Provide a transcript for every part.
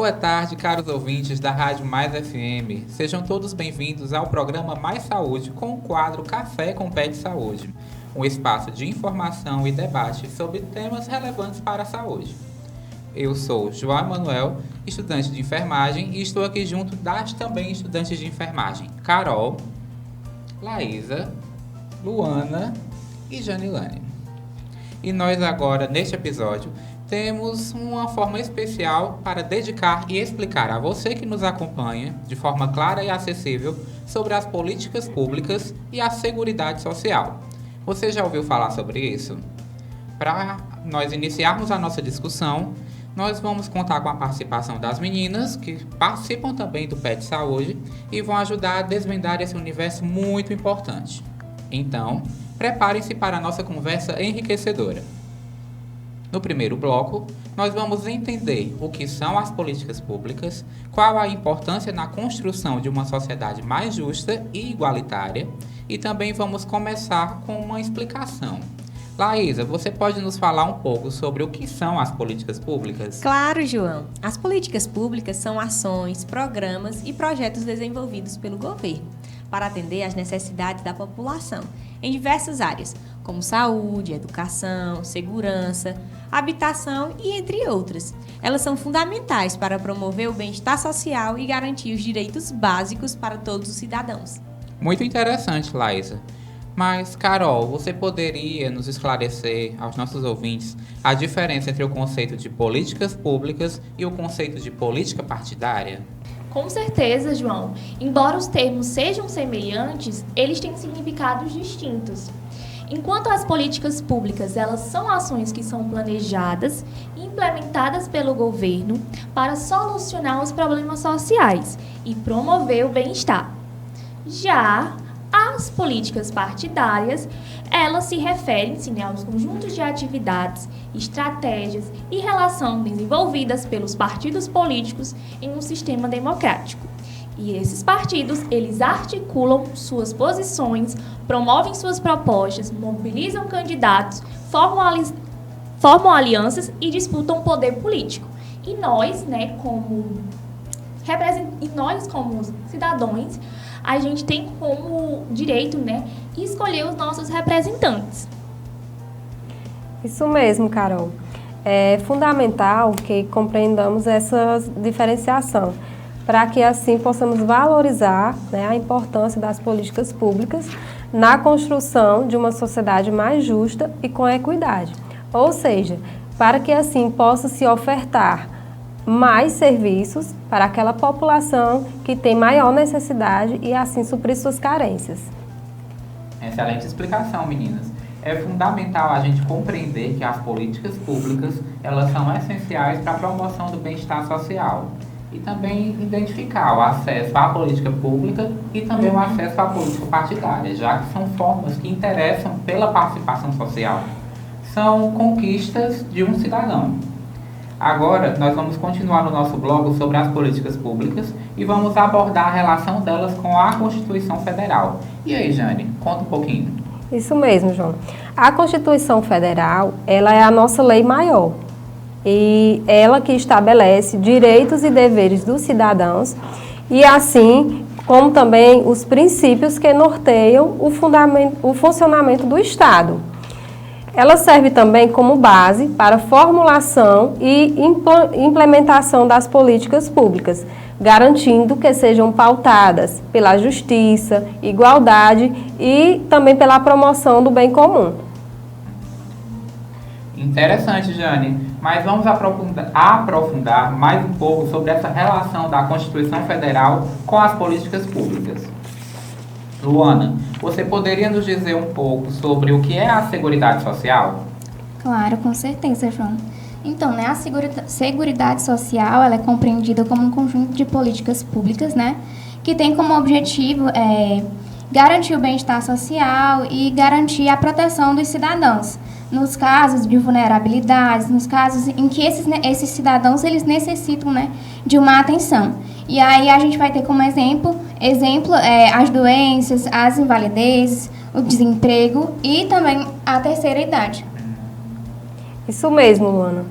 Boa tarde, caros ouvintes da Rádio Mais FM. Sejam todos bem-vindos ao programa Mais Saúde com o quadro Café com Pet Saúde, um espaço de informação e debate sobre temas relevantes para a saúde. Eu sou João Emanuel, estudante de enfermagem, e estou aqui junto das também estudantes de enfermagem, Carol, Laísa, Luana e Janilane. E nós agora, neste episódio, temos uma forma especial para dedicar e explicar a você que nos acompanha, de forma clara e acessível, sobre as políticas públicas e a Seguridade Social. Você já ouviu falar sobre isso? Para nós iniciarmos a nossa discussão, nós vamos contar com a participação das meninas, que participam também do PET Saúde e vão ajudar a desvendar esse universo muito importante. Então, preparem-se para a nossa conversa enriquecedora. No primeiro bloco, nós vamos entender o que são as políticas públicas, qual a importância na construção de uma sociedade mais justa e igualitária, e também vamos começar com uma explicação. Laísa, você pode nos falar um pouco sobre o que são as políticas públicas? Claro, João. As políticas públicas são ações, programas e projetos desenvolvidos pelo governo para atender às necessidades da população em diversas áreas, como saúde, educação, segurança, habitação e entre outras. Elas são fundamentais para promover o bem-estar social e garantir os direitos básicos para todos os cidadãos. Muito interessante, Laísa. Mas, Carol, você poderia nos esclarecer aos nossos ouvintes a diferença entre o conceito de políticas públicas e o conceito de política partidária? Com certeza, João. Embora os termos sejam semelhantes, eles têm significados distintos. Enquanto as políticas públicas, elas são ações que são planejadas e implementadas pelo governo para solucionar os problemas sociais e promover o bem-estar. Já as políticas partidárias, elas se referem-se aos conjuntos de atividades, estratégias e relação desenvolvidas pelos partidos políticos em um sistema democrático. E esses partidos, eles articulam suas posições, promovem suas propostas, mobilizam candidatos, formam alianças e disputam poder político. E nós, como cidadãos, a gente tem como direito, escolher os nossos representantes. Isso mesmo, Carol. É fundamental que compreendamos essa diferenciação, para que assim possamos valorizar a importância das políticas públicas na construção de uma sociedade mais justa e com equidade. Ou seja, para que assim possa se ofertar mais serviços para aquela população que tem maior necessidade e assim suprir suas carências. Excelente explicação, meninas. É fundamental a gente compreender que as políticas públicas, elas são essenciais para a promoção do bem-estar social e também identificar o acesso à política pública e também o acesso à política partidária, já que são formas que interessam pela participação social. São conquistas de um cidadão. Agora, nós vamos continuar no nosso blog sobre as políticas públicas e vamos abordar a relação delas com a Constituição Federal. E aí, Jane, conta um pouquinho. Isso mesmo, João. A Constituição Federal, ela é a nossa lei maior e ela que estabelece direitos e deveres dos cidadãos e assim como também os princípios que norteiam o funcionamento do Estado. Ela serve também como base para a formulação e implementação das políticas públicas, garantindo que sejam pautadas pela justiça, igualdade e também pela promoção do bem comum. Interessante, Jane, mas vamos aprofundar mais um pouco sobre essa relação da Constituição Federal com as políticas públicas. Luana, você poderia nos dizer um pouco sobre o que é a Seguridade Social? Claro, com certeza, João. Então, a Seguridade Social, ela é compreendida como um conjunto de políticas públicas, que tem como objetivo garantir o bem-estar social e garantir a proteção dos cidadãos, nos casos de vulnerabilidades, nos casos em que esses cidadãos eles necessitam de uma atenção. E aí a gente vai ter como exemplo as doenças, as invalidezes, o desemprego e também a terceira idade. Isso mesmo, Luana.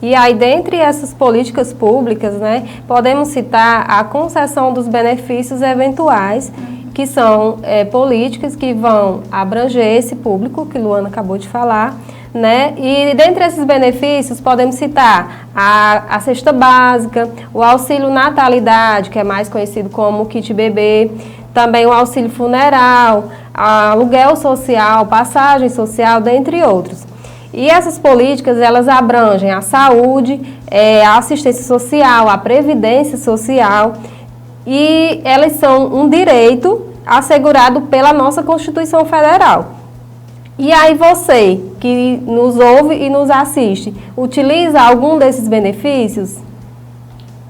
E aí, dentre essas políticas públicas, né, podemos citar a concessão dos benefícios eventuais, que são políticas que vão abranger esse público que Luana acabou de falar, né? E dentre esses benefícios podemos citar a cesta básica, o auxílio natalidade, que é mais conhecido como kit bebê, também o auxílio funeral, aluguel social, passagem social, dentre outros. E essas políticas, elas abrangem a saúde, a assistência social, a previdência social, e elas são um direito assegurado pela nossa Constituição Federal. E aí você, que nos ouve e nos assiste, utiliza algum desses benefícios?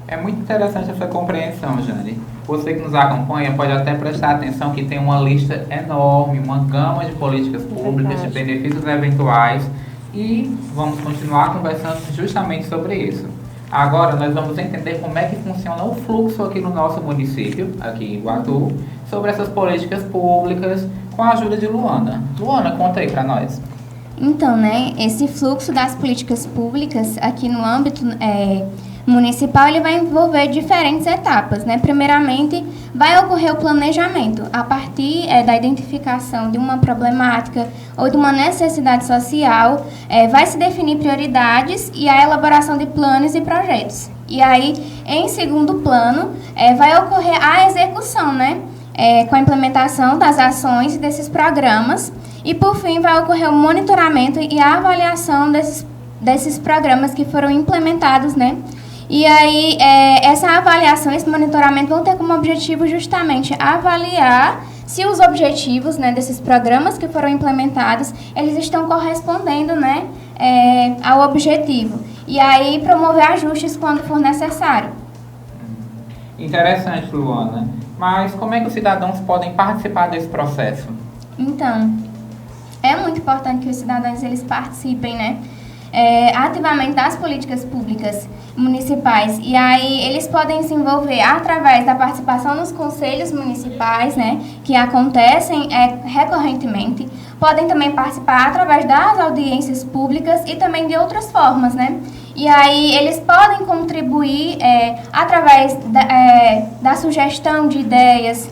É muito interessante essa compreensão, Jane. Você que nos acompanha pode até prestar atenção que tem uma lista enorme, uma gama de políticas públicas, de benefícios eventuais, e vamos continuar conversando justamente sobre isso. Agora nós vamos entender como é que funciona o fluxo aqui no nosso município, aqui em Iguatu, sobre essas políticas públicas, com a ajuda de Luana. Luana, conta aí para nós. Então, né, esse fluxo das políticas públicas aqui no âmbito municipal, ele vai envolver diferentes etapas, né? Primeiramente, vai ocorrer o planejamento a partir da identificação de uma problemática ou de uma necessidade social, vai se definir prioridades e a elaboração de planos e projetos. E aí, em segundo plano, vai ocorrer a execução, né? Com a implementação das ações desses programas e, por fim, vai ocorrer o monitoramento e a avaliação desses programas que foram implementados, né? E aí, essa avaliação, esse monitoramento vão ter como objetivo justamente avaliar se os objetivos, né, desses programas que foram implementados, eles estão correspondendo, né, ao objetivo. E aí, promover ajustes quando for necessário. Interessante, Luana. Mas como é que os cidadãos podem participar desse processo? Então, é muito importante que os cidadãos eles participem, né, ativamente das políticas públicas municipais. E aí eles podem se envolver através da participação nos conselhos municipais, né, que acontecem recorrentemente. Podem também participar através das audiências públicas e também de outras formas, né? E aí eles podem contribuir através da sugestão de ideias,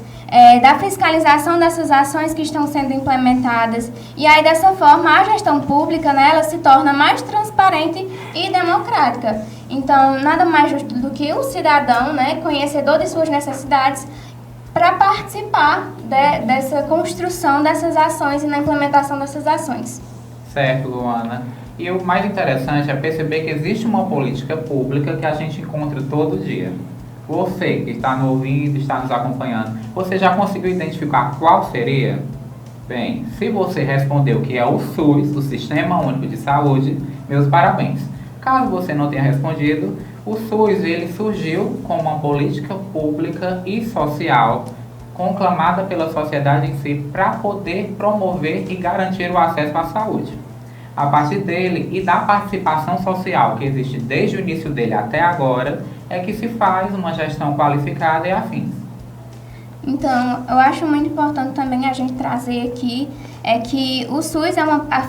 da fiscalização dessas ações que estão sendo implementadas. E aí, dessa forma, a gestão pública, né, ela se torna mais transparente e democrática. Então, nada mais justo do que o cidadão, né, conhecedor de suas necessidades, para participar dessa construção dessas ações e na implementação dessas ações. Certo, Luana. E o mais interessante é perceber que existe uma política pública que a gente encontra todo dia. Você que está nos ouvindo, está nos acompanhando, você já conseguiu identificar qual seria? Bem, se você respondeu que é o SUS, o Sistema Único de Saúde, meus parabéns. Caso você não tenha respondido, o SUS ele surgiu como uma política pública e social conclamada pela sociedade em si para poder promover e garantir o acesso à saúde. A partir dele e da participação social que existe desde o início dele até agora, é que se faz uma gestão qualificada e afins. Então, eu acho muito importante também a gente trazer aqui que o SUS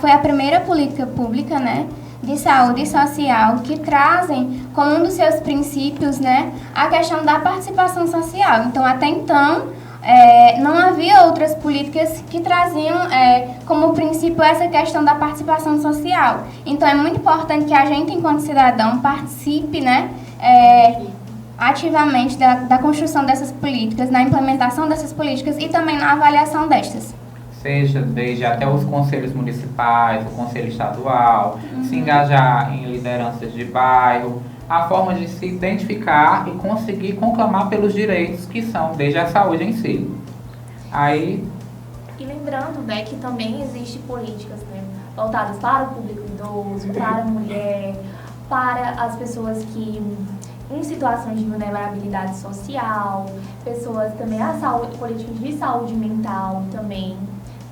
foi a primeira política pública, né, de saúde social que trazem como um dos seus princípios, né, a questão da participação social. Então, até então, não havia outras políticas que traziam como princípio essa questão da participação social. Então, é muito importante que a gente, enquanto cidadão, participe, né, ativamente da construção dessas políticas, na implementação dessas políticas e também na avaliação destas. Seja desde até os conselhos municipais, o conselho estadual, se engajar em lideranças de bairro, a forma de se identificar e conseguir conclamar pelos direitos que são desde a saúde em si. Aí... E lembrando, né, que também existem políticas, né, voltadas para o público idoso, para a mulher, para as pessoas que em situações de vulnerabilidade social, pessoas também, políticas de saúde mental também.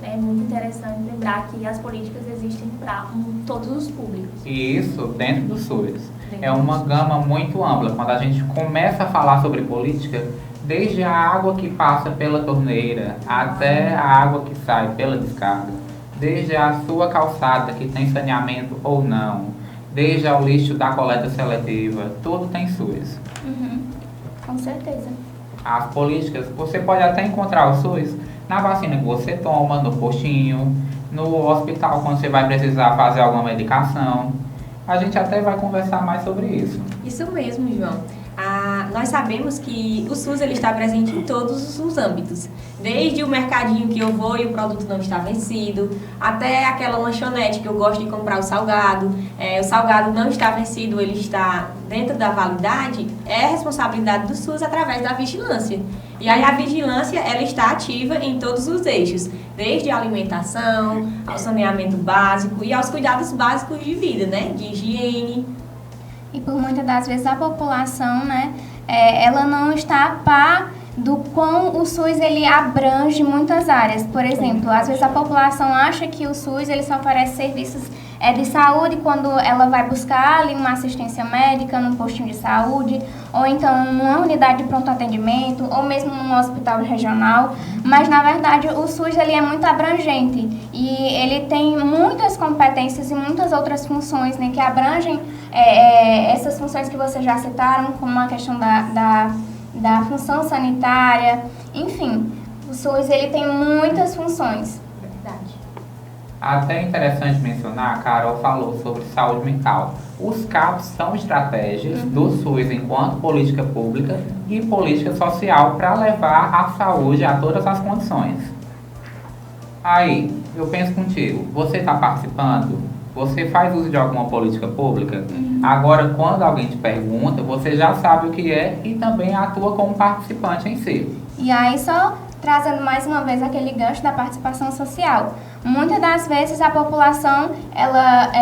É muito interessante lembrar que as políticas existem para todos os públicos. E isso dentro do SUS. É uma gama muito ampla. Quando a gente começa a falar sobre política, desde a água que passa pela torneira até a água que sai pela descarga, desde a sua calçada que tem saneamento ou não, desde ao lixo da coleta seletiva, tudo tem SUS. Com certeza. As políticas, você pode até encontrar o SUS na vacina que você toma, no postinho, no hospital quando você vai precisar fazer alguma medicação. A gente até vai conversar mais sobre isso. Isso mesmo, João. Nós sabemos que o SUS ele está presente em todos os âmbitos, desde o mercadinho que eu vou e o produto não está vencido, até aquela lanchonete que eu gosto de comprar o salgado não está vencido, ele está dentro da validade, é responsabilidade do SUS através da vigilância. E aí a vigilância ela está ativa em todos os eixos, desde a alimentação, ao saneamento básico e aos cuidados básicos de vida, né? De higiene. E por muitas das vezes a população, né, ela não está a par do quão o SUS ele abrange muitas áreas. Por exemplo, às vezes a população acha que o SUS ele só oferece serviços de saúde quando ela vai buscar ali uma assistência médica num postinho de saúde, ou então numa unidade de pronto atendimento, ou mesmo num hospital regional. Mas na verdade o SUS ele é muito abrangente e ele tem muitas competências e muitas outras funções, né, que abrangem essas funções que vocês já citaram, como a questão da função sanitária, enfim, o SUS ele tem muitas funções. Verdade. Até interessante mencionar, a Carol falou sobre saúde mental. Os CAPs são estratégias do SUS enquanto política pública e política social para levar a saúde a todas as condições. Aí, eu penso contigo, você está participando? Você faz uso de alguma política pública? Agora, quando alguém te pergunta, você já sabe o que é e também atua como participante em si. E aí, só trazendo mais uma vez aquele gancho da participação social. Muitas das vezes a população, ela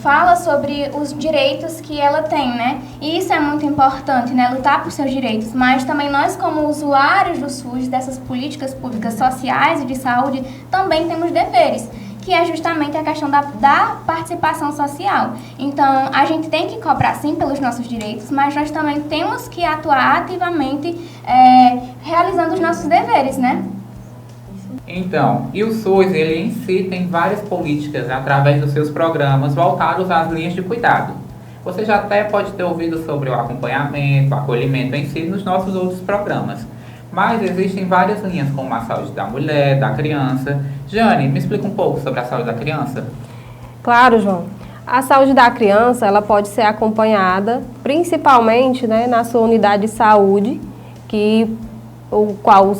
fala sobre os direitos que ela tem, né? E isso é muito importante, né? Lutar por seus direitos. Mas também nós, como usuários do SUS, dessas políticas públicas sociais e de saúde, também temos deveres, que é justamente a questão da participação social. Então, a gente tem que cobrar sim pelos nossos direitos, mas nós também temos que atuar ativamente realizando os nossos deveres, né? Então, e o SUS, ele em si tem várias políticas através dos seus programas voltados às linhas de cuidado. Você já até pode ter ouvido sobre o acompanhamento, o acolhimento em si nos nossos outros programas. Mas existem várias linhas, como a saúde da mulher, da criança. Jane, me explica um pouco sobre a saúde da criança. Claro, João. A saúde da criança, ela pode ser acompanhada, principalmente, né, na sua unidade de saúde, o qual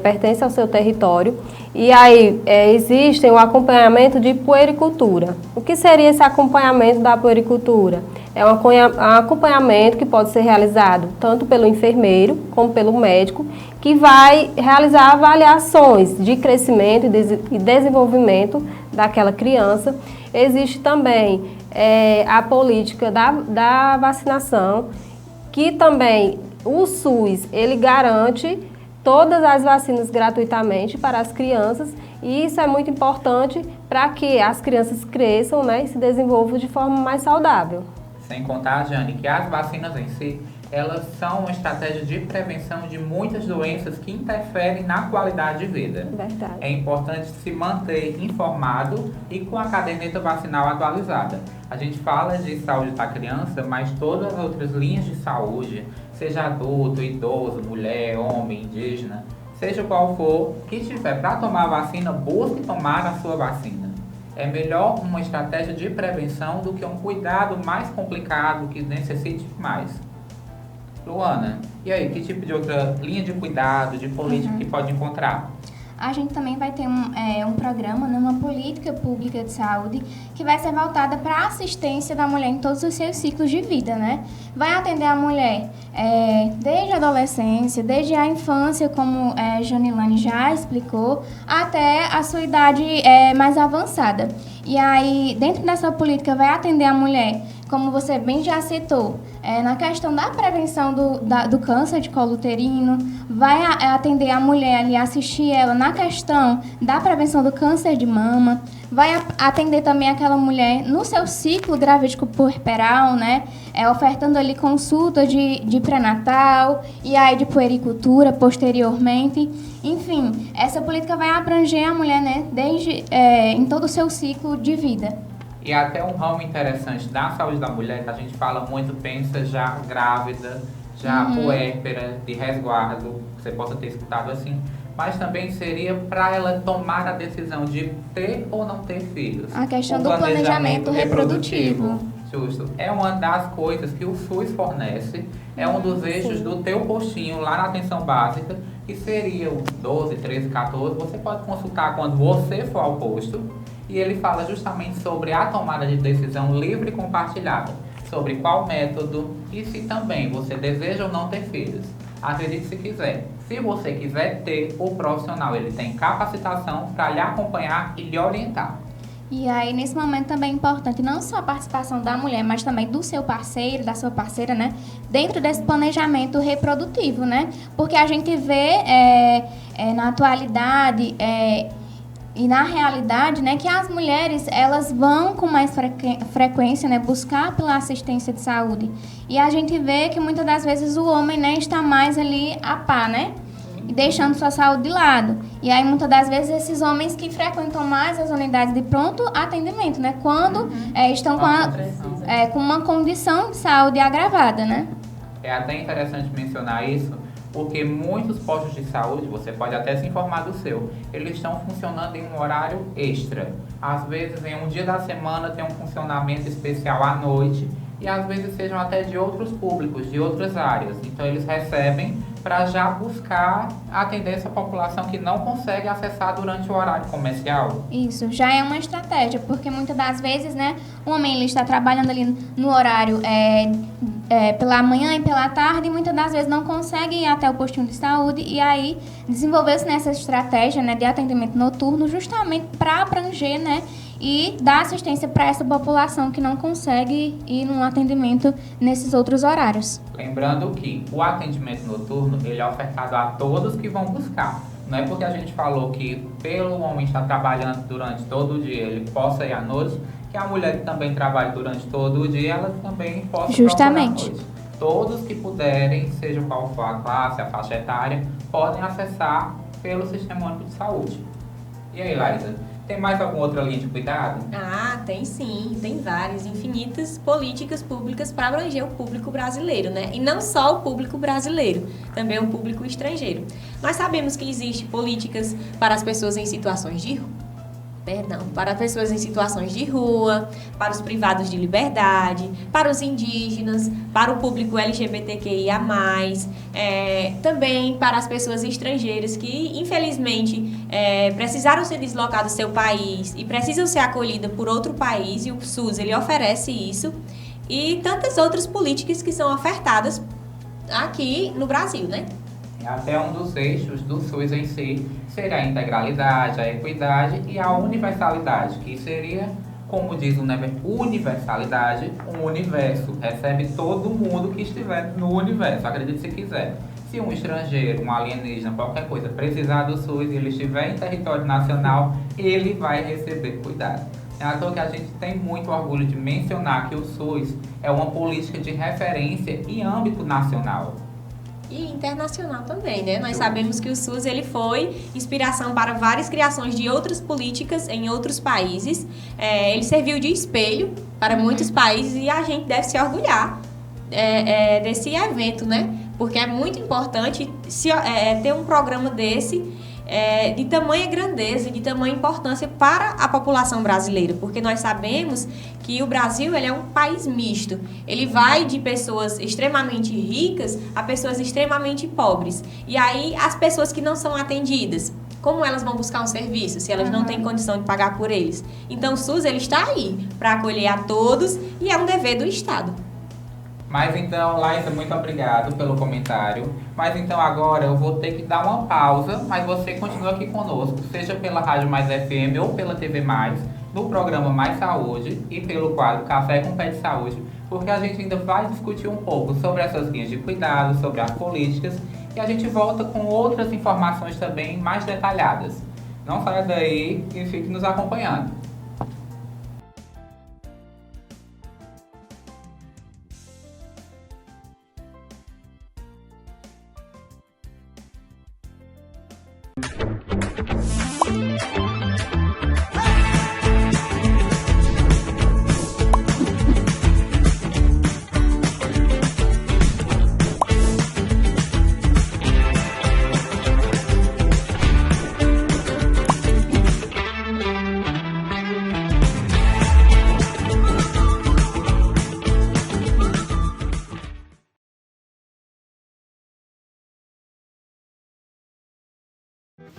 pertence ao seu território. E aí existe o acompanhamento de puericultura. O que seria esse acompanhamento da puericultura? É um acompanhamento que pode ser realizado tanto pelo enfermeiro como pelo médico, que vai realizar avaliações de crescimento e desenvolvimento daquela criança. Existe também a política da vacinação, que também o SUS ele garante todas as vacinas gratuitamente para as crianças, e isso é muito importante para que as crianças cresçam, né, e se desenvolvam de forma mais saudável. Sem contar, Jane, que as vacinas em si, elas são uma estratégia de prevenção de muitas doenças que interferem na qualidade de vida. Verdade. É importante se manter informado e com a caderneta vacinal atualizada. A gente fala de saúde da criança, mas todas as outras linhas de saúde, seja adulto, idoso, mulher, homem, indígena, seja qual for, que estiver para tomar a vacina, busque tomar a sua vacina. É melhor uma estratégia de prevenção do que um cuidado mais complicado que necessite mais. Luana, e aí, que tipo de outra linha de cuidado, de política que pode encontrar? A gente também vai ter um programa, né, uma política pública de saúde que vai ser voltada para a assistência da mulher em todos os seus ciclos de vida, né? Vai atender a mulher desde a adolescência, desde a infância, como Janilane já explicou, até a sua idade mais avançada. E aí, dentro dessa política, vai atender a mulher, como você bem já citou, na questão da prevenção do câncer de colo uterino, vai atender a mulher ali, assistir ela na questão da prevenção do câncer de mama, vai atender também aquela mulher no seu ciclo gravídico puerperal, né? Ofertando ali consulta de pré-natal e aí de puericultura posteriormente. Enfim, essa política vai abranger a mulher, né, desde em todo o seu ciclo de vida. E até um ramo interessante da saúde da mulher, que a gente fala muito, pensa já grávida, já puérpera, de resguardo, você possa ter escutado assim, mas também seria para ela tomar a decisão de ter ou não ter filhos. A questão O do planejamento reprodutivo. Justo. É uma das coisas que o SUS fornece, é um dos eixos do teu postinho lá na atenção básica, que seria o 12, 13, 14. Você pode consultar quando você for ao posto, e ele fala justamente sobre a tomada de decisão livre e compartilhada, sobre qual método e se também você deseja ou não ter filhos. Acredite se quiser. Se você quiser ter, o profissional ele tem capacitação para lhe acompanhar e lhe orientar. E aí, nesse momento também é importante não só a participação da mulher, mas também do seu parceiro, da sua parceira, né? Dentro desse planejamento reprodutivo, né? Porque a gente vê na atualidade e na realidade, né, que as mulheres, elas vão com mais frequência, né, buscar pela assistência de saúde. E a gente vê que muitas das vezes o homem, né, está mais ali a par, né? E deixando sua saúde de lado. E aí, muitas das vezes, esses homens que frequentam mais as unidades de pronto atendimento, né? Quando estão com uma condição de saúde agravada, né? É até interessante mencionar isso, porque muitos postos de saúde, você pode até se informar do seu, eles estão funcionando em um horário extra. Às vezes, em um dia da semana, tem um funcionamento especial à noite, e às vezes sejam até de outros públicos, de outras áreas. Então, eles recebem para já buscar atender essa população que não consegue acessar durante o horário comercial. Isso, já é uma estratégia, porque muitas das vezes, né, o homem ele está trabalhando ali no horário pela manhã e pela tarde, e muitas das vezes não consegue ir até o postinho de saúde, e aí desenvolveu-se nessa estratégia, né, de atendimento noturno, justamente para abranger, né, e dar assistência para essa população que não consegue ir num atendimento nesses outros horários. Lembrando que o atendimento noturno ele é ofertado a todos que vão buscar. Não é porque a gente falou que pelo homem estar trabalhando durante todo o dia, ele possa ir à noite, que a mulher que também trabalha durante todo o dia, ela também possa justamente procurar à noite. Todos que puderem, seja qual for a classe, a faixa etária, podem acessar pelo Sistema Único de Saúde. E aí, Laísa? Tem mais alguma outra linha de cuidado? Ah, tem sim, tem várias, infinitas políticas públicas para abranger o público brasileiro, né? E não só o público brasileiro, também o público estrangeiro. Nós sabemos que existem políticas para as pessoas em situações de para pessoas em situações de rua, para os privados de liberdade, para os indígenas, para o público LGBTQIA+, também para as pessoas estrangeiras que, infelizmente, precisaram se deslocar do seu país e precisam ser acolhidas por outro país, e o SUS ele oferece isso, e tantas outras políticas que são ofertadas aqui no Brasil, né? Até um dos eixos do SUS em si seria a integralidade, a equidade e a universalidade, que seria, como diz o universalidade, um universo, recebe todo mundo que estiver no universo, acredite se quiser. Se um estrangeiro, um alienígena, qualquer coisa, precisar do SUS e ele estiver em território nacional, ele vai receber cuidado. É à toa que a gente tem muito orgulho de mencionar que o SUS é uma política de referência em âmbito nacional. E internacional também, né? Nós sabemos que o SUS ele foi inspiração para várias criações de outras políticas em outros países. Ele serviu de espelho para muitos países e a gente deve se orgulhar desse evento, né? Porque é muito importante ter um programa desse de tamanha grandeza e de tamanha importância para a população brasileira, porque nós sabemos que o Brasil ele é um país misto. Ele vai de pessoas extremamente ricas a pessoas extremamente pobres. E aí, as pessoas que não são atendidas, como elas vão buscar um serviço se elas não têm condição de pagar por eles? Então, o SUS ele está aí para acolher a todos e é um dever do Estado. Mas então, Laísa, muito obrigado pelo comentário. Mas então agora eu vou ter que dar uma pausa, mas você continua aqui conosco, seja pela Rádio Mais FM ou pela TV Mais, no programa Mais Saúde e pelo quadro Café com Pé de Saúde, porque a gente ainda vai discutir um pouco sobre essas linhas de cuidado, sobre as políticas, e a gente volta com outras informações também mais detalhadas. Não saia daí e fique nos acompanhando.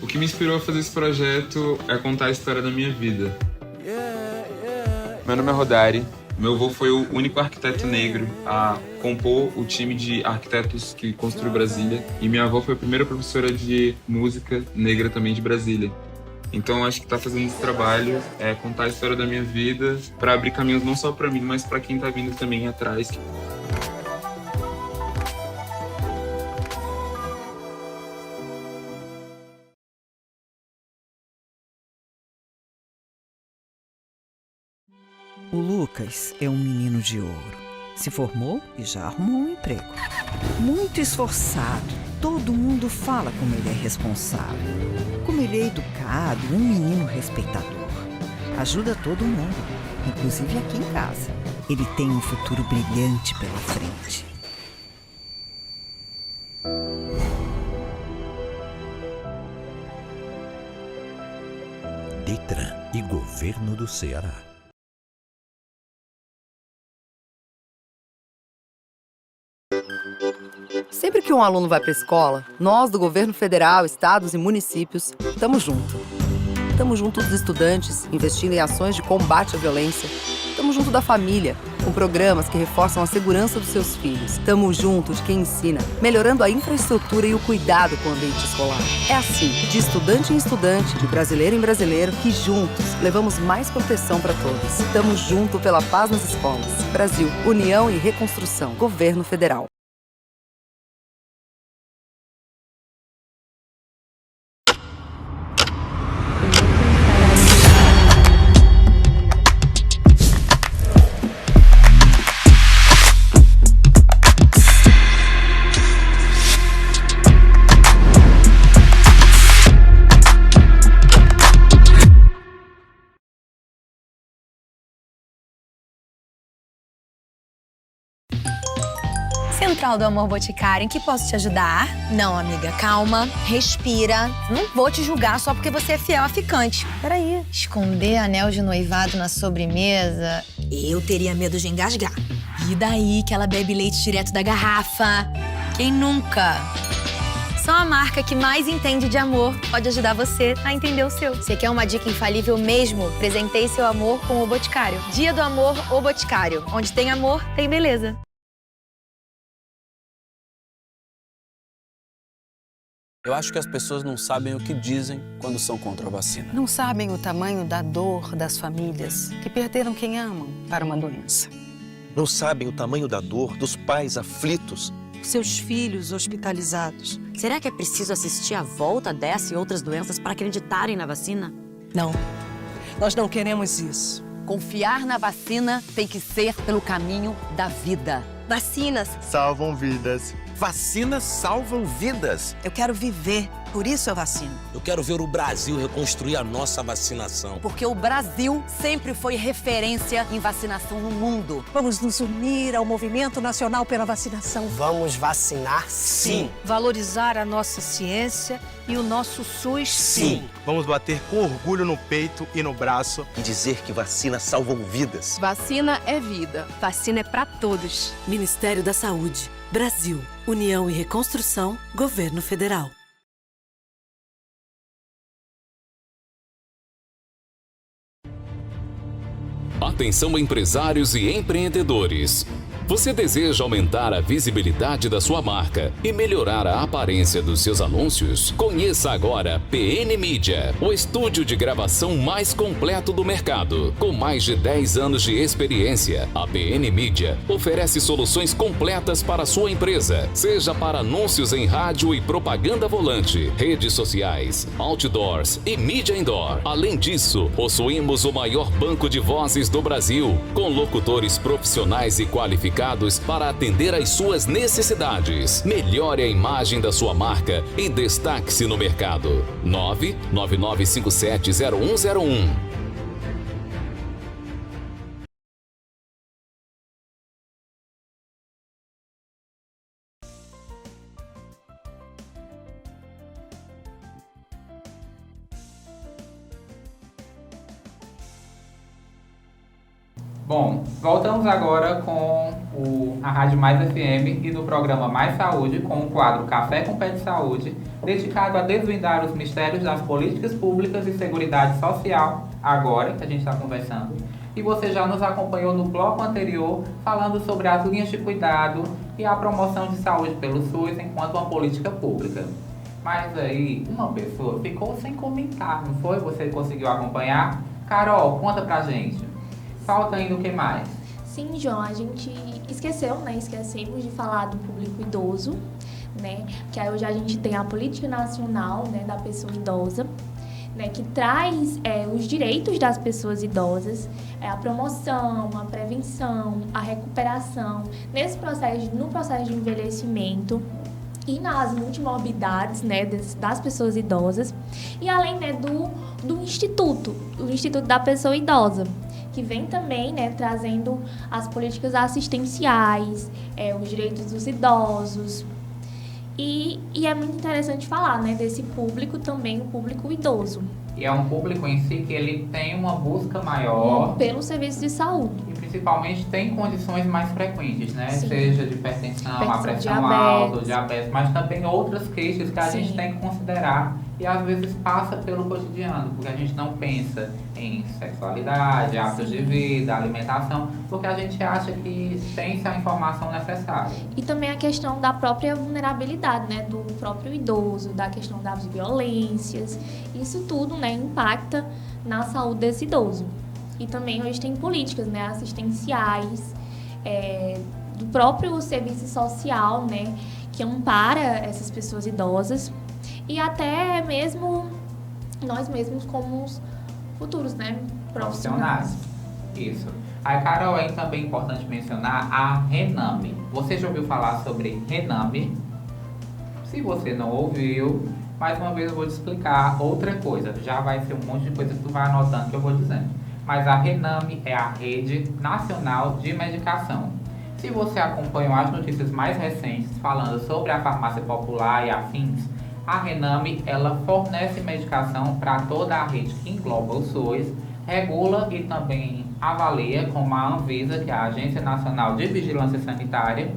O que me inspirou a fazer esse projeto é contar a história da minha vida. Meu nome é Rodari. Meu avô foi o único arquiteto negro a compor o time de arquitetos que construiu Brasília. E minha avó foi a primeira professora de música negra também de Brasília. Então acho que tá fazendo esse trabalho é contar a história da minha vida para abrir caminhos não só para mim, mas para quem tá vindo também atrás. O Lucas é um menino de ouro. Se formou e já arrumou um emprego. Muito esforçado. Todo mundo fala como ele é responsável. Como ele é educado, um menino respeitador. Ajuda todo mundo, inclusive aqui em casa. Ele tem um futuro brilhante pela frente. Detran e Governo do Ceará. Sempre que um aluno vai para a escola, nós do governo federal, estados e municípios estamos juntos. Estamos junto dos estudantes, investindo em ações de combate à violência. Estamos junto da família, com programas que reforçam a segurança dos seus filhos. Estamos junto de quem ensina, melhorando a infraestrutura e o cuidado com o ambiente escolar. É assim, de estudante em estudante, de brasileiro em brasileiro, que juntos levamos mais proteção para todos. Estamos junto pela paz nas escolas. Brasil, União e Reconstrução. Governo Federal. Central do Amor Boticário, em que posso te ajudar? Não, amiga, calma, respira. Não vou te julgar só porque você é fiel a ficante. Peraí. Esconder anel de noivado na sobremesa? Eu teria medo de engasgar. E daí que ela bebe leite direto da garrafa? Quem nunca? Só a marca que mais entende de amor pode ajudar você a entender o seu. Você quer uma dica infalível mesmo? Presenteie seu amor com o Boticário. Dia do Amor, o Boticário. Onde tem amor, tem beleza. Eu acho que as pessoas não sabem o que dizem quando são contra a vacina. Não sabem o tamanho da dor das famílias que perderam quem amam para uma doença. Não sabem o tamanho da dor dos pais aflitos. Seus filhos hospitalizados. Será que é preciso assistir à volta dessa e outras doenças para acreditarem na vacina? Não. Nós não queremos isso. Confiar na vacina tem que ser pelo caminho da vida. Vacinas salvam vidas. Vacinas salvam vidas. Eu quero viver, por isso eu vacino. Eu quero ver o Brasil reconstruir a nossa vacinação. Porque o Brasil sempre foi referência em vacinação no mundo. Vamos nos unir ao Movimento Nacional pela Vacinação. Vamos vacinar, sim. Valorizar a nossa ciência e o nosso SUS, sim. Vamos bater com orgulho no peito e no braço. E dizer que vacinas salvam vidas. Vacina é vida. Vacina é para todos. Ministério da Saúde. Brasil, União e Reconstrução, Governo Federal. Atenção, empresários e empreendedores. Você deseja aumentar a visibilidade da sua marca e melhorar a aparência dos seus anúncios? Conheça agora PN Mídia, o estúdio de gravação mais completo do mercado. Com mais de 10 anos de experiência, a PN Mídia oferece soluções completas para a sua empresa, seja para anúncios em rádio e propaganda volante, redes sociais, outdoors e mídia indoor. Além disso, possuímos o maior banco de vozes do Brasil, com locutores profissionais e qualificados para atender às suas necessidades. Melhore a imagem da sua marca e destaque-se no mercado. 999570101. Bom, voltamos agora com a Rádio Mais FM e do programa Mais Saúde, com o quadro Café com Pet Saúde, dedicado a desvendar os mistérios das políticas públicas e seguridade social, agora que a gente está conversando. E você já nos acompanhou no bloco anterior, falando sobre as linhas de cuidado e a promoção de saúde pelo SUS enquanto uma política pública. Mas aí, uma pessoa ficou sem comentar, não foi? Você conseguiu acompanhar? Carol, conta pra gente. Falta ainda o que mais? Sim, João, a gente esquecemos de falar do público idoso, né? Que aí hoje a gente tem a Política Nacional, né, da Pessoa Idosa, né, que traz os direitos das pessoas idosas, a promoção, a prevenção, a recuperação, no processo de envelhecimento e nas multimorbidades, né, das pessoas idosas, e além, né, do Instituto da Pessoa Idosa, que vem também, né, trazendo as políticas assistenciais, os direitos dos idosos. E é muito interessante falar, né, desse público também, o público idoso. E é um público em si que ele tem uma busca maior pelo serviço de saúde. E principalmente tem condições mais frequentes, né? Sim. Seja de hipertensão, a pressão alta, diabetes, mas também outras queixas que a gente tem que considerar e às vezes passa pelo cotidiano, porque a gente não pensa em sexualidade, hábitos de vida, alimentação, porque a gente acha que tem-se a informação necessária. E também a questão da própria vulnerabilidade, né, do próprio idoso, da questão das violências, isso tudo, né, impacta na saúde desse idoso. E também hoje tem políticas, né, assistenciais, do próprio serviço social, né, que ampara essas pessoas idosas. E até mesmo nós mesmos como os futuros, né, profissionais. Isso. Aí, Carol, é também importante mencionar a Rename. Você já ouviu falar sobre Rename? Se você não ouviu, mais uma vez eu vou te explicar outra coisa. Já vai ser um monte de coisa que tu vai anotando que eu vou dizendo. Mas a Rename é a Rede Nacional de Medicação. Se você acompanhou as notícias mais recentes falando sobre a farmácia popular e afins, a Rename, ela fornece medicação para toda a rede que engloba o SUS, regula e também avalia como a Anvisa, que é a Agência Nacional de Vigilância Sanitária,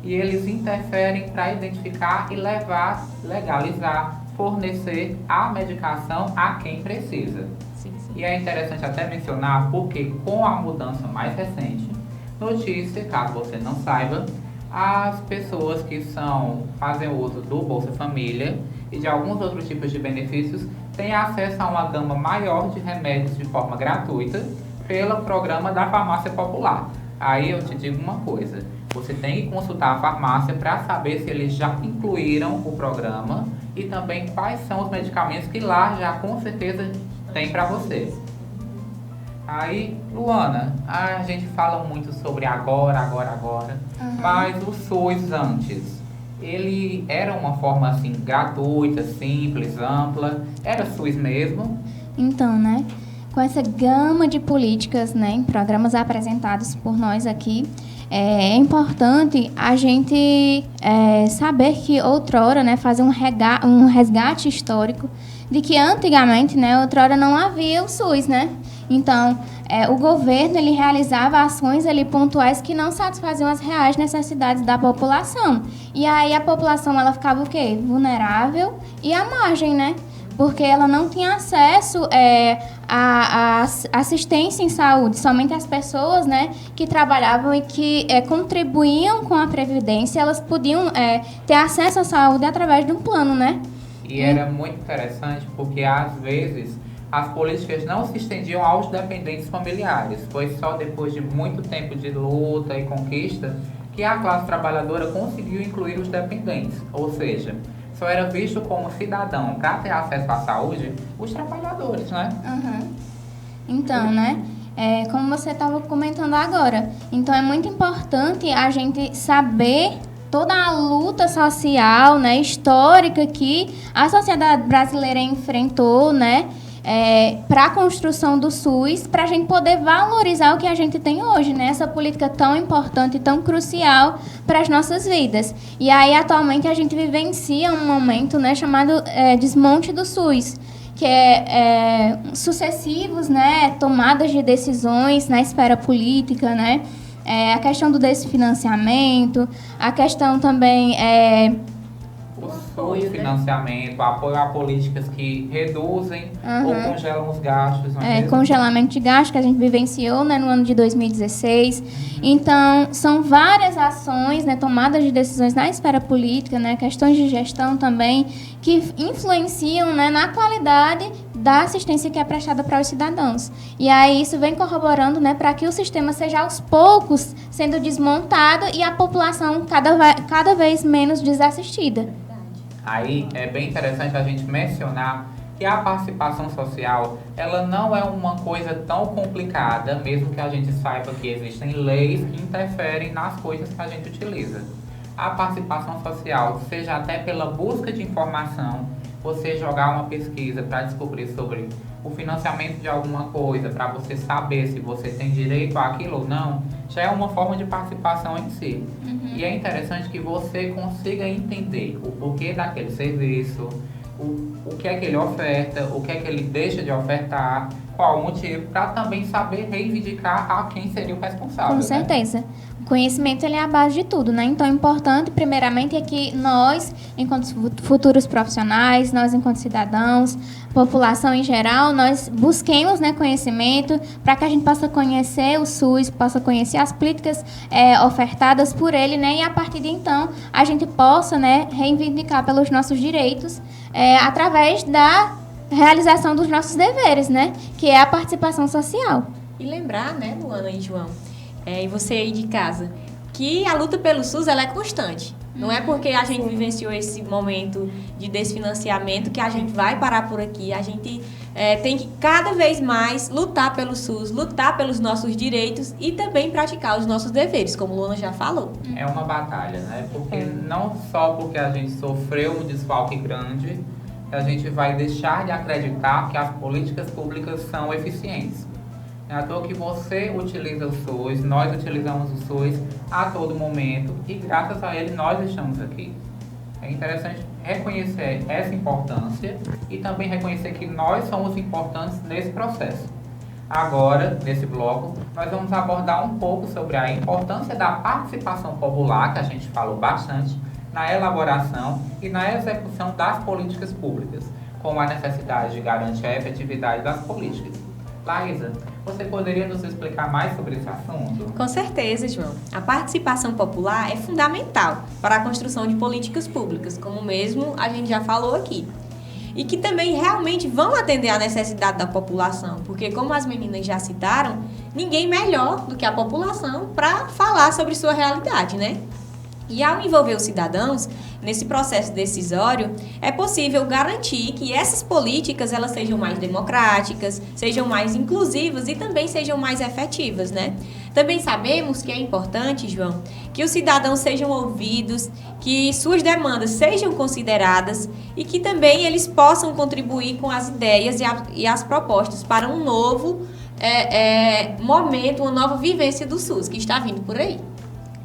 e eles interferem para identificar e levar, legalizar, fornecer a medicação a quem precisa. Sim. E é interessante até mencionar porque com a mudança mais recente, notícia, caso você não saiba, as pessoas que fazem uso do Bolsa Família e de alguns outros tipos de benefícios têm acesso a uma gama maior de remédios de forma gratuita pelo programa da farmácia popular. Aí eu te digo uma coisa, você tem que consultar a farmácia para saber se eles já incluíram o programa e também quais são os medicamentos que lá já com certeza tem para você. Aí, Luana, a gente fala muito sobre agora, mas o SUS antes, ele era uma forma assim gratuita, simples, ampla, era SUS mesmo? Então, né, com essa gama de políticas, né, em programas apresentados por nós aqui, é importante a gente saber que outrora, né, fazer um resgate histórico de que antigamente, né, outrora não havia o SUS, né? Então, o governo ele realizava ações ali pontuais que não satisfaziam as reais necessidades da população. E aí a população ela ficava o quê? Vulnerável e à margem, né? Porque ela não tinha acesso a assistência em saúde. Somente as pessoas, né, que trabalhavam e que contribuíam com a Previdência, elas podiam ter acesso à saúde através de um plano, né? E era muito interessante porque, às vezes, as políticas não se estendiam aos dependentes familiares. Foi só depois de muito tempo de luta e conquista que a classe trabalhadora conseguiu incluir os dependentes. Ou seja, só era visto como cidadão para ter acesso à saúde os trabalhadores, né? Uhum. Então, né? Como você estava comentando agora. Então, é muito importante a gente saber toda a luta social, né, histórica que a sociedade brasileira enfrentou, né, para a construção do SUS, para a gente poder valorizar o que a gente tem hoje, né, essa política tão importante e tão crucial para as nossas vidas. E aí, atualmente, a gente vivencia um momento, né, chamado desmonte do SUS, que sucessivos, né, tomadas de decisões na esfera política, né, a questão do desfinanciamento, a questão também... apoio, o financiamento, apoio a políticas que reduzem ou congelam os gastos. Não é mesmo? Congelamento de gastos que a gente vivenciou, né, no ano de 2016. Então, são várias ações, né, tomadas de decisões na esfera política, né, questões de gestão também, que influenciam, né, na qualidade da assistência que é prestada para os cidadãos. E aí isso vem corroborando, né, para que o sistema seja aos poucos sendo desmontado e a população cada vez menos desassistida. Aí é bem interessante a gente mencionar que a participação social, ela não é uma coisa tão complicada, mesmo que a gente saiba que existem leis que interferem nas coisas que a gente utiliza. A participação social, seja até pela busca de informação, você jogar uma pesquisa para descobrir sobre o financiamento de alguma coisa, para você saber se você tem direito àquilo ou não, já é uma forma de participação em si. E é interessante que você consiga entender o porquê daquele serviço, o que é que ele oferta, o que é que ele deixa de ofertar, qual o motivo, para também saber reivindicar a quem seria o responsável. Com certeza. O conhecimento ele é a base de tudo, né? Então, o importante, primeiramente, é que nós, enquanto futuros profissionais, nós, enquanto cidadãos, população em geral, nós busquemos, né, conhecimento para que a gente possa conhecer o SUS, possa conhecer as políticas ofertadas por ele, né? E, a partir de então, a gente possa, né, reivindicar pelos nossos direitos através da realização dos nossos deveres, né? Que é a participação social. E lembrar, né, Luana e João, e você aí de casa, que a luta pelo SUS ela é constante. Não é porque a gente vivenciou esse momento de desfinanciamento que a gente vai parar por aqui. A gente tem que cada vez mais lutar pelo SUS, lutar pelos nossos direitos e também praticar os nossos deveres, como a Luana já falou. É uma batalha, né? Porque não só porque a gente sofreu um desfalque grande, a gente vai deixar de acreditar que as políticas públicas são eficientes. É à toa que você utiliza o SUS, nós utilizamos o SUS a todo momento e graças a ele nós estamos aqui. É interessante reconhecer essa importância e também reconhecer que nós somos importantes nesse processo. Agora, nesse bloco, nós vamos abordar um pouco sobre a importância da participação popular, que a gente falou bastante, na elaboração e na execução das políticas públicas, como a necessidade de garantir a efetividade das políticas. Laísa, você poderia nos explicar mais sobre esse assunto? Com certeza, João. A participação popular é fundamental para a construção de políticas públicas, como mesmo a gente já falou aqui. E que também realmente vão atender à necessidade da população, porque como as meninas já citaram, ninguém melhor do que a população para falar sobre sua realidade, né? E ao envolver os cidadãos nesse processo decisório, é possível garantir que essas políticas elas sejam mais democráticas, sejam mais inclusivas e também sejam mais efetivas, né? Também sabemos que é importante, João, que os cidadãos sejam ouvidos, que suas demandas sejam consideradas e que também eles possam contribuir com as ideias e as propostas para um novo momento, uma nova vivência do SUS que está vindo por aí.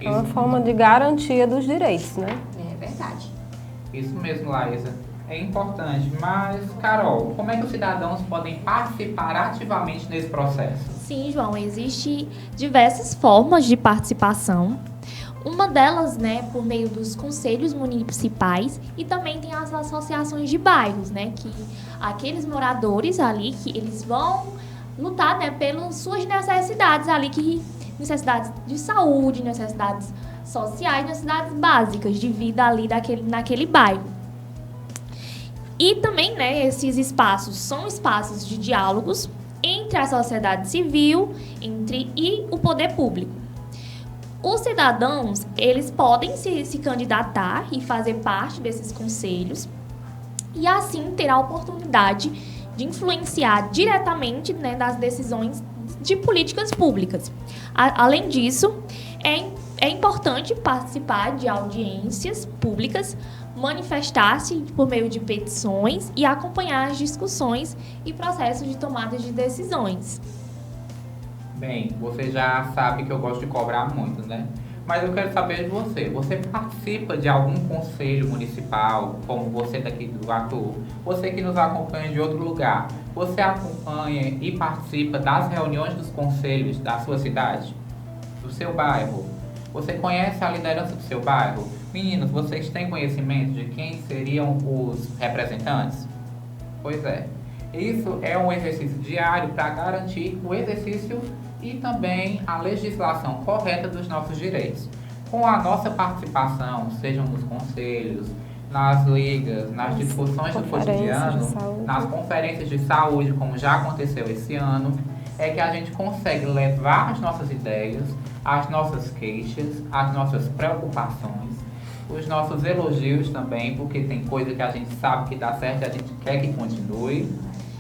É uma forma de garantia dos direitos, né? É verdade. Isso mesmo, Laísa. É importante. Mas, Carol, como é que os cidadãos podem participar ativamente nesse processo? Sim, João, existem diversas formas de participação. Uma delas, né, por meio dos conselhos municipais e também tem as associações de bairros, né, que aqueles moradores ali, que eles vão lutar, né, pelas suas necessidades ali, necessidades de saúde, necessidades sociais, necessidades básicas de vida ali naquele bairro. E também, né, esses espaços são espaços de diálogos entre a sociedade civil e o poder público. Os cidadãos, eles podem se candidatar e fazer parte desses conselhos e assim ter a oportunidade de influenciar diretamente, né, das decisões de políticas públicas. Além disso, é importante participar de audiências públicas, manifestar-se por meio de petições e acompanhar as discussões e processos de tomada de decisões. Bem, você já sabe que eu gosto de cobrar muito, né? Mas eu quero saber de você. Você participa de algum conselho municipal, como você daqui do Atu? Você que nos acompanha de outro lugar, você acompanha e participa das reuniões dos conselhos da sua cidade, do seu bairro? Você conhece a liderança do seu bairro? Meninos, vocês têm conhecimento de quem seriam os representantes? Pois é. Isso é um exercício diário para garantir o exercício e também a legislação correta dos nossos direitos. Com a nossa participação, sejam nos conselhos, nas ligas, nas discussões do cotidiano, nas conferências de saúde, como já aconteceu esse ano, é que a gente consegue levar as nossas ideias, as nossas queixas, as nossas preocupações, os nossos elogios também, porque tem coisa que a gente sabe que dá certo e a gente quer que continue,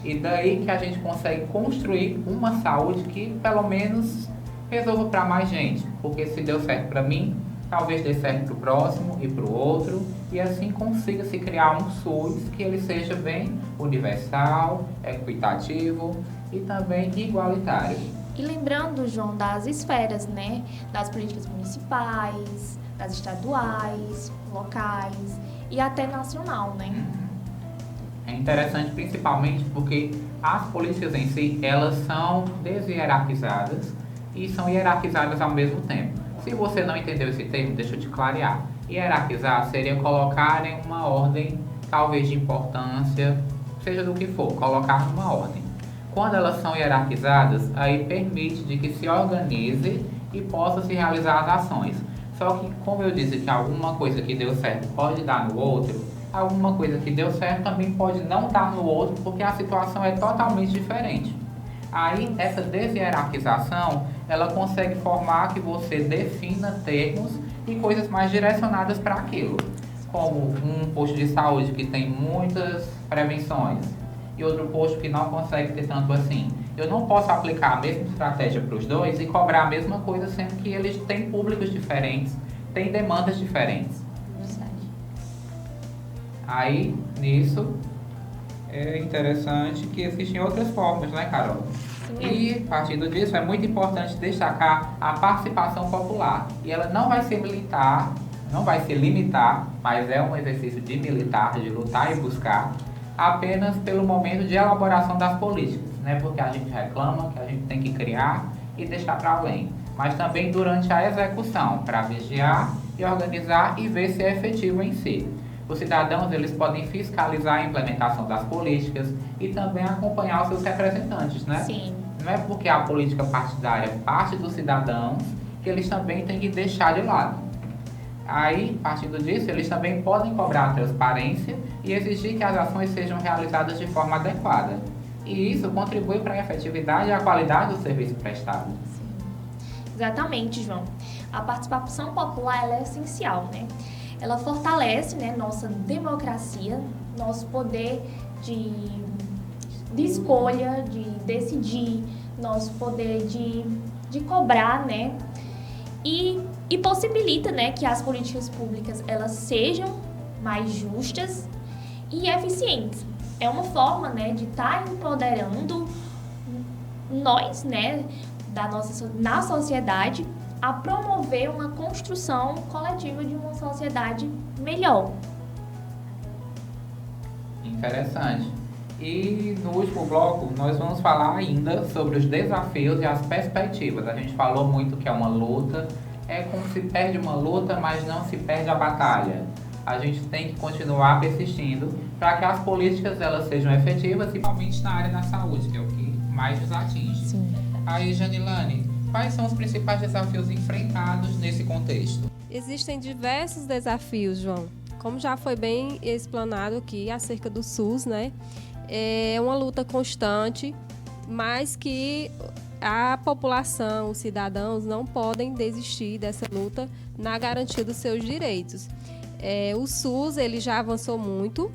e daí que a gente consegue construir uma saúde que pelo menos resolva para mais gente, porque se deu certo para mim, talvez dê certo para o próximo e para o outro, e assim consiga se criar um SUS que ele seja bem universal, equitativo e também igualitário. E lembrando, João, das esferas, né? Das políticas municipais, das estaduais, locais e até nacional, né? É interessante principalmente porque as políticas em si, elas são deshierarquizadas e são hierarquizadas ao mesmo tempo. Se você não entendeu esse termo, deixa eu te clarear. Hierarquizar seria colocar em uma ordem, talvez de importância, seja do que for, colocar numa ordem. Quando elas são hierarquizadas, aí permite de que se organize e possa se realizar as ações. Só que, como eu disse que alguma coisa que deu certo pode dar no outro, alguma coisa que deu certo também pode não dar no outro, porque a situação é totalmente diferente. Aí, essa deshierarquização, ela consegue formar que você defina termos e coisas mais direcionadas para aquilo. Como um posto de saúde que tem muitas prevenções e outro posto que não consegue ter tanto assim. Eu não posso aplicar a mesma estratégia para os dois e cobrar a mesma coisa, sendo que eles têm públicos diferentes, têm demandas diferentes. Aí, nisso, é interessante que existem outras formas, né, Carol? Sim. E, partindo disso, é muito importante destacar a participação popular. E ela não vai se limitar, mas é um exercício de militar, de lutar e buscar, apenas pelo momento de elaboração das políticas, né? Porque a gente reclama que a gente tem que criar e deixar para além. Mas também durante a execução, para vigiar e organizar e ver se é efetivo em si. Os cidadãos, eles podem fiscalizar a implementação das políticas e também acompanhar os seus representantes, né? Sim. Não é porque a política partidária parte dos cidadãos que eles também têm que deixar de lado. Aí, partindo disso, eles também podem cobrar a transparência e exigir que as ações sejam realizadas de forma adequada. E isso contribui para a efetividade e a qualidade do serviço prestado. Sim. Exatamente, João. A participação popular, ela é essencial, né? Ela fortalece, né, nossa democracia, nosso poder de escolha, de decidir, nosso poder de cobrar, né? E possibilita, né, que as políticas públicas elas sejam mais justas e eficientes. É uma forma, né, de estar empoderando nós, né, na sociedade, a promover uma construção coletiva de uma sociedade melhor. Interessante. E no último bloco, nós vamos falar ainda sobre os desafios e as perspectivas. A gente falou muito que é uma luta, é como se perde uma luta, mas não se perde a batalha. A gente tem que continuar persistindo para que as políticas elas sejam efetivas, principalmente na área da saúde, que é o que mais nos atinge. Sim. Aí, Janilane, quais são os principais desafios enfrentados nesse contexto? Existem diversos desafios, João. Como já foi bem explanado aqui acerca do SUS, né? É uma luta constante, mas que a população, os cidadãos, não podem desistir dessa luta na garantia dos seus direitos. O SUS ele já avançou muito,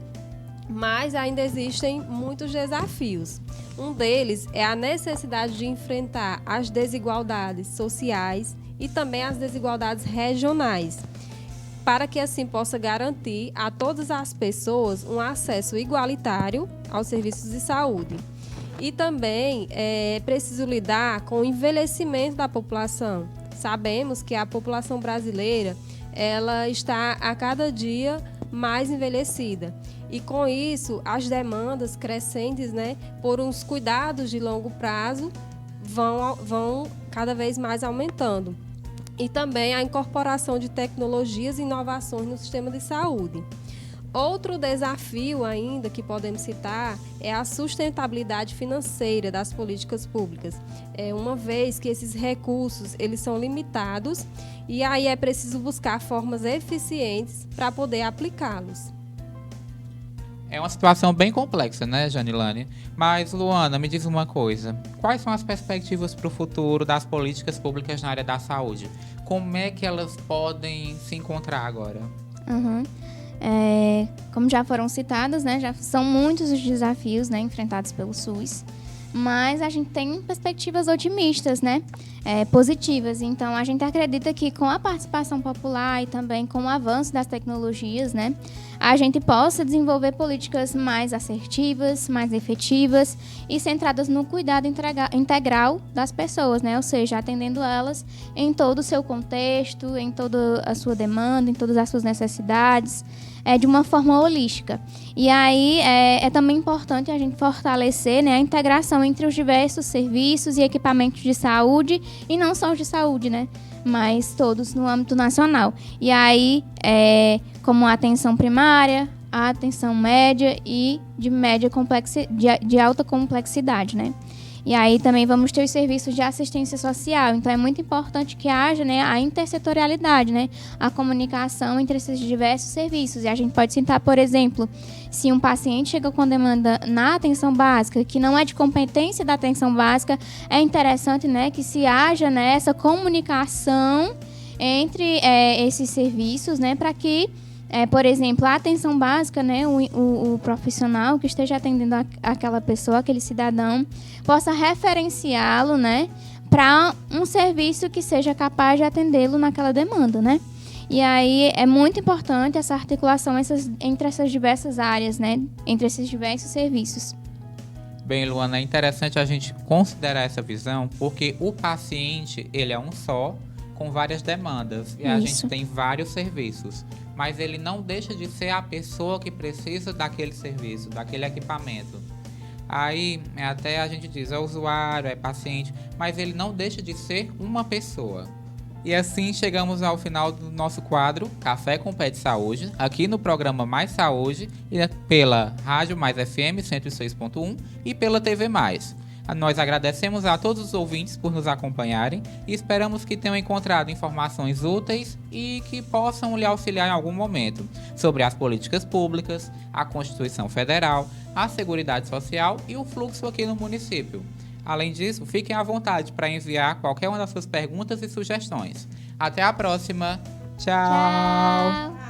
mas ainda existem muitos desafios. Um deles é a necessidade de enfrentar as desigualdades sociais e também as desigualdades regionais, para que assim possa garantir a todas as pessoas um acesso igualitário aos serviços de saúde. E também é preciso lidar com o envelhecimento da população. Sabemos que a população brasileira ela está a cada dia mais envelhecida. E com isso, as demandas crescentes, né, por uns cuidados de longo prazo vão cada vez mais aumentando. e também a incorporação de tecnologias e inovações no sistema de saúde. Outro desafio ainda que podemos citar é a sustentabilidade financeira das políticas públicas, uma vez que esses recursos eles são limitados e aí é preciso buscar formas eficientes para poder aplicá-los. É uma situação bem complexa, né, Janilane? Mas, Luana, me diz uma coisa. Quais são as perspectivas para o futuro das políticas públicas na área da saúde? Como é que elas podem se encontrar agora? Como já foram citados, né, já são muitos os desafios, né, enfrentados pelo SUS, mas a gente tem perspectivas otimistas, né, positivas. Então, a gente acredita que com a participação popular e também com o avanço das tecnologias, né, a gente possa desenvolver políticas mais assertivas, mais efetivas e centradas no cuidado integral das pessoas, né, ou seja, atendendo elas em todo o seu contexto, em toda a sua demanda, em todas as suas necessidades, de uma forma holística. E aí é também importante a gente fortalecer, né, a integração entre os diversos serviços e equipamentos de saúde, e não só os de saúde, né, mas todos no âmbito nacional. E aí, como a atenção primária, a atenção média e de alta complexidade, né. E aí também vamos ter os serviços de assistência social. Então, é muito importante que haja, né, a intersetorialidade, né, a comunicação entre esses diversos serviços. E a gente pode citar, por exemplo, se um paciente chega com demanda na atenção básica, que não é de competência da atenção básica, é interessante, né, que se haja, né, essa comunicação entre esses serviços, né, para que, por exemplo, a atenção básica, né, o profissional que esteja atendendo aquela pessoa, aquele cidadão, possa referenciá-lo, né, para um serviço que seja capaz de atendê-lo naquela demanda, né? E aí é muito importante essa articulação entre essas diversas áreas, né, entre esses diversos serviços. Bem, Luana, é interessante a gente considerar essa visão, porque o paciente, ele é um só, com várias demandas, e a gente tem vários serviços, mas ele não deixa de ser a pessoa que precisa daquele serviço, daquele equipamento. Aí até a gente diz, é usuário, é paciente, mas ele não deixa de ser uma pessoa. E assim chegamos ao final do nosso quadro Café com Pet Saúde, aqui no programa Mais Saúde, pela Rádio Mais FM 106.1 e pela TV Mais. Nós agradecemos a todos os ouvintes por nos acompanharem e esperamos que tenham encontrado informações úteis e que possam lhe auxiliar em algum momento sobre as políticas públicas, a Constituição Federal, a Seguridade Social e o fluxo aqui no município. Além disso, fiquem à vontade para enviar qualquer uma das suas perguntas e sugestões. Até a próxima. Tchau.